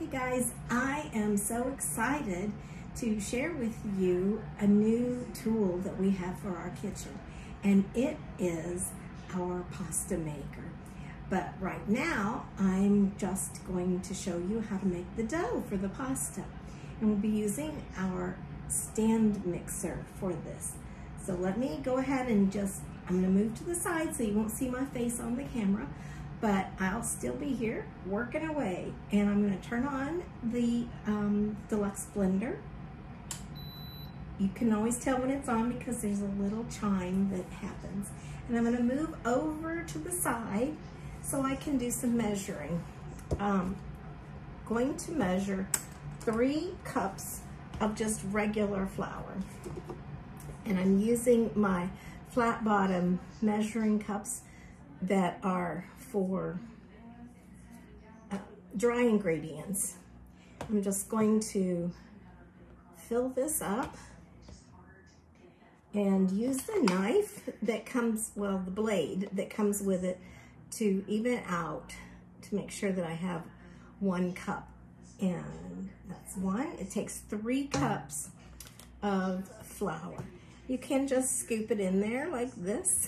Hey guys, I am so excited to share with you a new tool that we have for our kitchen, and it is our pasta maker. But right now, I'm just going to show you how to make the dough for the pasta. And we'll be using our stand mixer for this. So let me go ahead and I'm gonna move to the side so you won't see my face on the camera, but I'll still be here working away. And I'm gonna turn on the Deluxe blender. You can always tell when it's on because there's a little chime that happens. And I'm gonna move over to the side so I can do some measuring. Going to measure 3 cups of just regular flour. And I'm using my flat bottom measuring cups that are for dry ingredients. I'm just going to fill this up and use the knife that comes, well, the blade that comes with it to even out to make sure that I have 1 cup. And that's 1. It takes 3 cups of flour. You can just scoop it in there like this.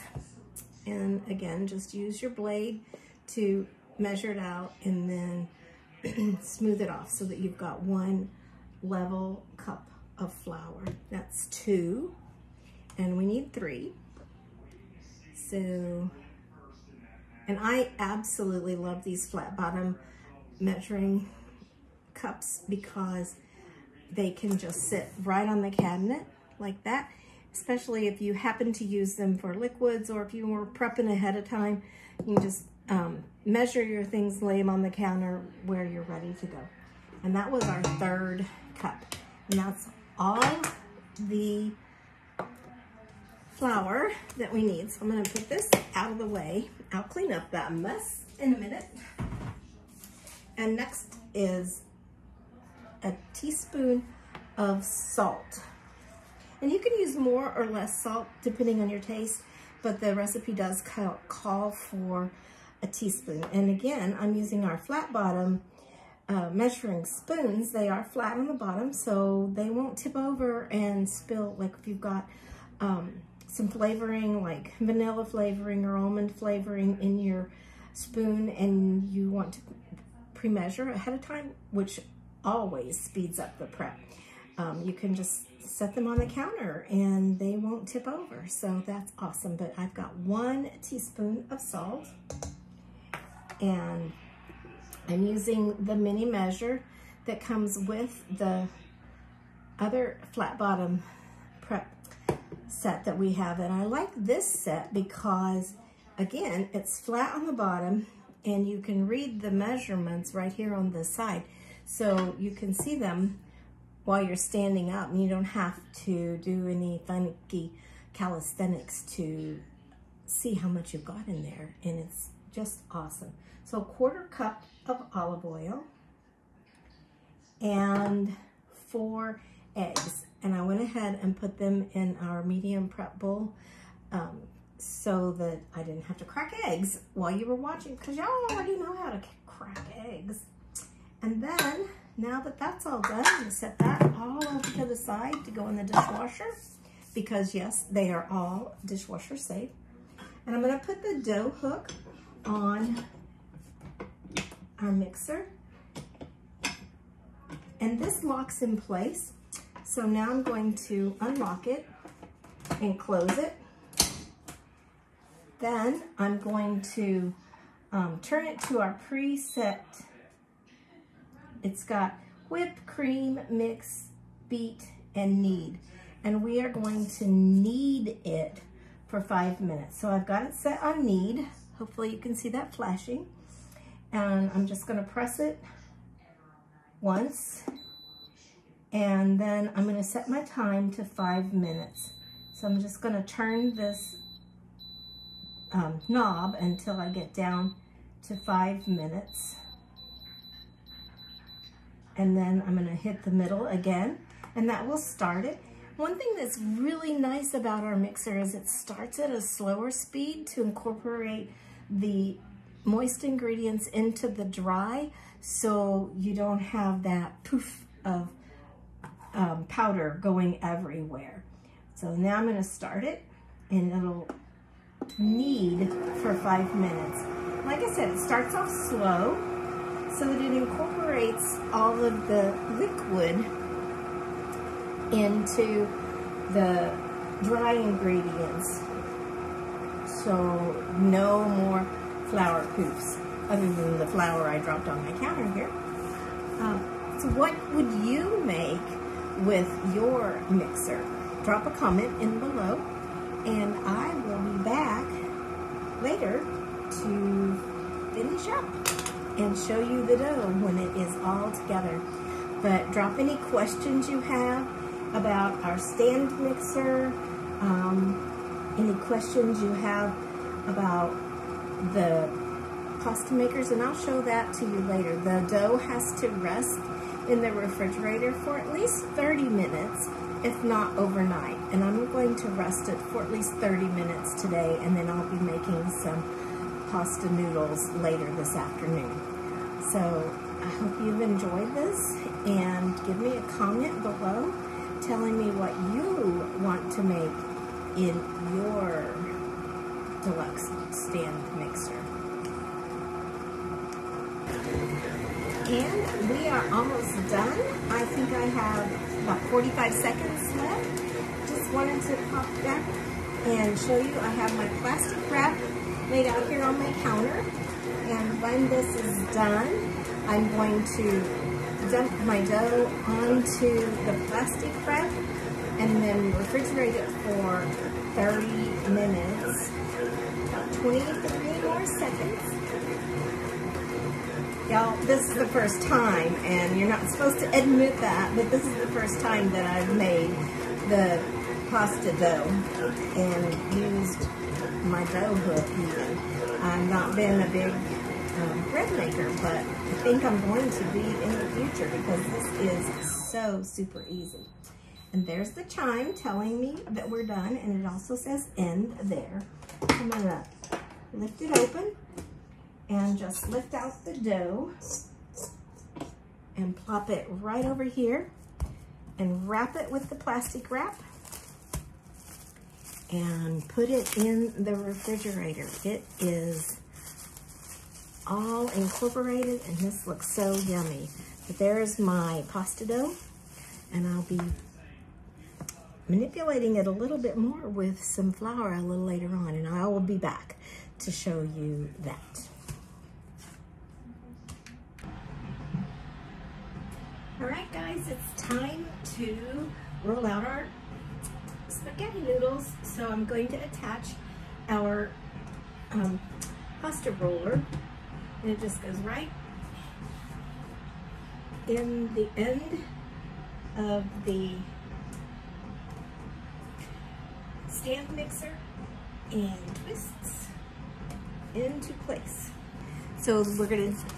And again, just use your blade to measure it out and then smooth it off so that you've got 1 level cup of flour. That's 2, and we need 3. So, and I absolutely love these flat bottom measuring cups because they can just sit right on the cabinet like that. Especially if you happen to use them for liquids, or if you were prepping ahead of time, you can just measure your things, lay them on the counter where you're ready to go. And that was our 3rd cup. And that's all the flour that we need. So I'm gonna put this out of the way. I'll clean up that mess in a minute. And next is a teaspoon of salt. And you can use more or less salt depending on your taste, but the recipe does call for a teaspoon. And again, I'm using our flat bottom measuring spoons. They are flat on the bottom, so they won't tip over and spill. Like if you've got some flavoring, like vanilla flavoring or almond flavoring in your spoon, and you want to pre-measure ahead of time, which always speeds up the prep. You can just set them on the counter and they won't tip over. So that's awesome. But I've got 1 teaspoon of salt, and I'm using the mini measure that comes with the other flat bottom prep set that we have. And I like this set because, again, it's flat on the bottom and you can read the measurements right here on the side. So you can see them while you're standing up, and you don't have to do any funky calisthenics to see how much you've got in there, and it's just awesome. So 1/4 cup of olive oil and 4 eggs. And I went ahead and put them in our medium prep bowl so that I didn't have to crack eggs while you were watching, because y'all already know how to crack eggs. And then, now that that's all done, I'm gonna set that all over to the side to go in the dishwasher, because yes, they are all dishwasher safe. And I'm gonna put the dough hook on our mixer, and this locks in place. So now I'm going to unlock it and close it. Then I'm going to turn it to our preset. It's got whip, cream, mix, beat, and knead. And we are going to knead it for 5 minutes. So I've got it set on knead. Hopefully you can see that flashing. And I'm just gonna press it once. And then I'm gonna set my time to 5 minutes. So I'm just gonna turn this knob until I get down to 5 minutes. And then I'm gonna hit the middle again, and that will start it. One thing that's really nice about our mixer is it starts at a slower speed to incorporate the moist ingredients into the dry so you don't have that poof of powder going everywhere. So now I'm going to start it, and it'll knead for 5 minutes. Like I said, it starts off slow so that it incorporates all of the liquid into the dry ingredients. So no more flour poofs, other than the flour I dropped on my counter here. So what would you make with your mixer? Drop a comment in below, and I will be back later to finish up and show you the dough when it is all together. But drop any questions you have about our stand mixer, any questions you have about the pasta makers, and I'll show that to you later. The dough has to rest in the refrigerator for at least 30 minutes, if not overnight. And I'm going to rest it for at least 30 minutes today, and then I'll be making some pasta noodles later this afternoon. So I hope you've enjoyed this, and give me a comment below telling me what you want to make in your Deluxe stand mixer. And we are almost done. I think I have about 45 seconds left. Just wanted to pop back and show you I have my plastic wrap laid out here on my counter. And when this is done, I'm going to dump my dough onto the plastic wrap and then refrigerate it for 30 minutes, about 23 more seconds. Y'all, this is the first time, and you're not supposed to admit that, but this is the first time that I've made the pasta dough and used my dough hook even. I've not been a big bread maker, but I think I'm going to be in the future because this is so super easy. And there's the chime telling me that we're done, and it also says end there. I'm gonna lift it open and just lift out the dough and plop it right over here and wrap it with the plastic wrap and put it in the refrigerator. It is all incorporated, and this looks so yummy. But there's my pasta dough, and I'll be manipulating it a little bit more with some flour a little later on, and I will be back to show you that. All right, guys, it's time to roll out our spaghetti noodles. So I'm going to attach our pasta roller, and it just goes right in the end of the stand mixer and twists into place. So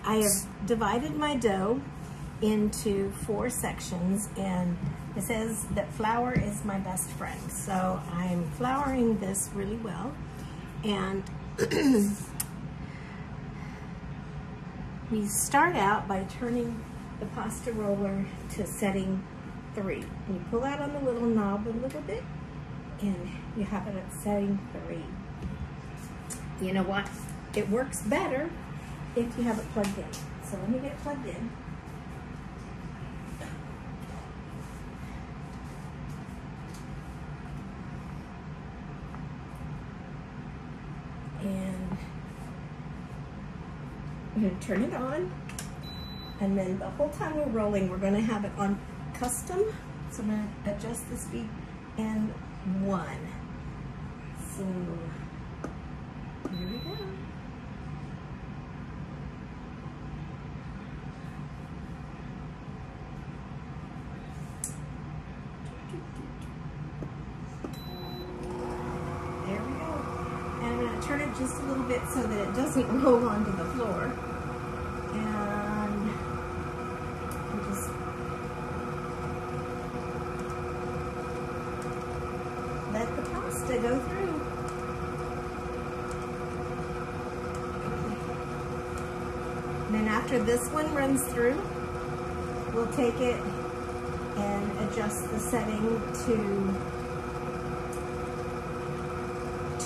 I have divided my dough into 4 sections, and it says that flour is my best friend. So I'm flouring this really well, and we start out by turning the pasta roller to setting 3. And you pull out on the little knob a little bit, and you have it at setting 3. You know what? It works better if you have it plugged in. So let me get it plugged in. And I'm going to turn it on, and then the whole time we're rolling, we're going to have it on custom. So I'm going to adjust the speed and 1. So here we go. There we go. And I'm going to turn it just a little bit so that it doesn't roll onto the floor. And just let the pasta go through. after this one runs through, we'll take it and adjust the setting to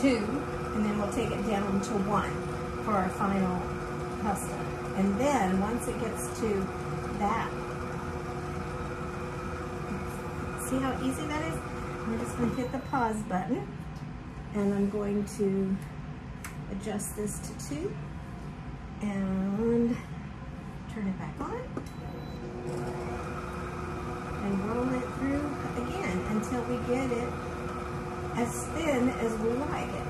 2, and then we'll take it down to 1 for our final pasta. And then once it gets to that, see how easy that is? I'm just going to hit the pause button, and I'm going to adjust this to 2 and turn it back on and roll it through again until we get it as thin as we like it.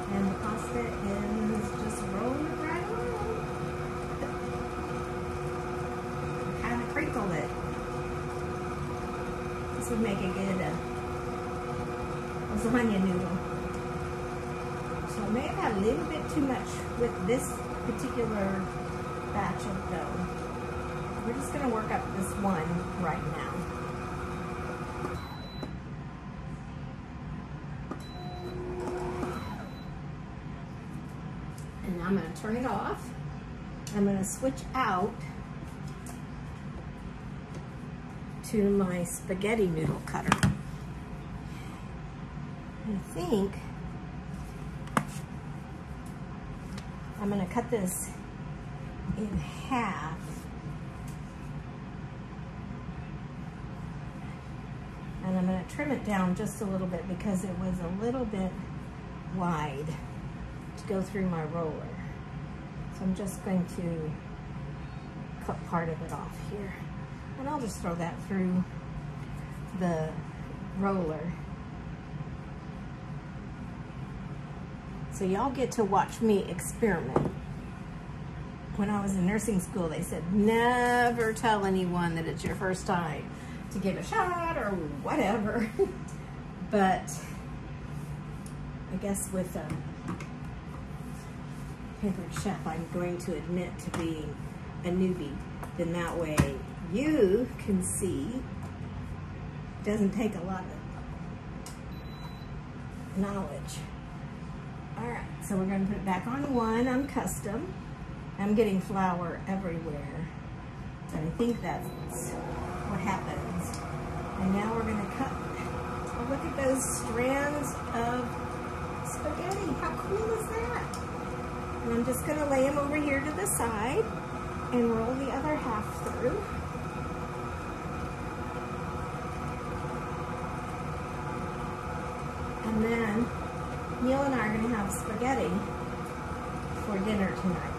And the pasta is just rolling right on. Kind of crinkle it. This would make a good lasagna noodle. So I may have had a little bit too much with this particular batch of dough. We're just going to work up this one right now. And now I'm going to turn it off. I'm going to switch out to my spaghetti noodle cutter. I think I'm going to cut this in half. And I'm going to trim it down just a little bit because it was a little bit wide to go through my roller. So I'm just going to cut part of it off here. And I'll just throw that through the roller. So y'all get to watch me experiment. When I was in nursing school, they said, never tell anyone that it's your first time to give a shot or whatever. But I guess with a pampered chef, I'm going to admit to being a newbie. Then that way you can see it doesn't take a lot of knowledge. All right, so we're going to put it back on 1 on custom. I'm getting flour everywhere, but I think that's what happens. And now we're going to cut. Oh, look at those strands of spaghetti. How cool is that? And I'm just going to lay them over here to the side and roll the other half through. And then Neil and I are going to have spaghetti for dinner tonight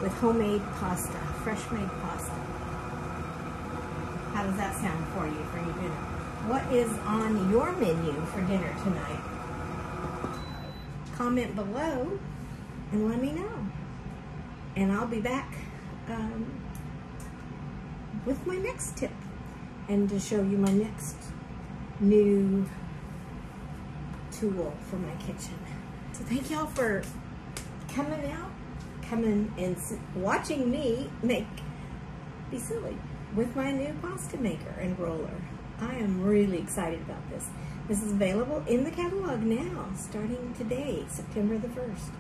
with homemade pasta, fresh made pasta. How does that sound for you for your dinner? What is on your menu for dinner tonight? Comment below and let me know. And I'll be back with my next tip and to show you my next new tool for my kitchen. So thank y'all for coming out, coming and watching me be silly with my new pasta maker and roller. I am really excited about this. This is available in the catalog now, starting today, September the 1st.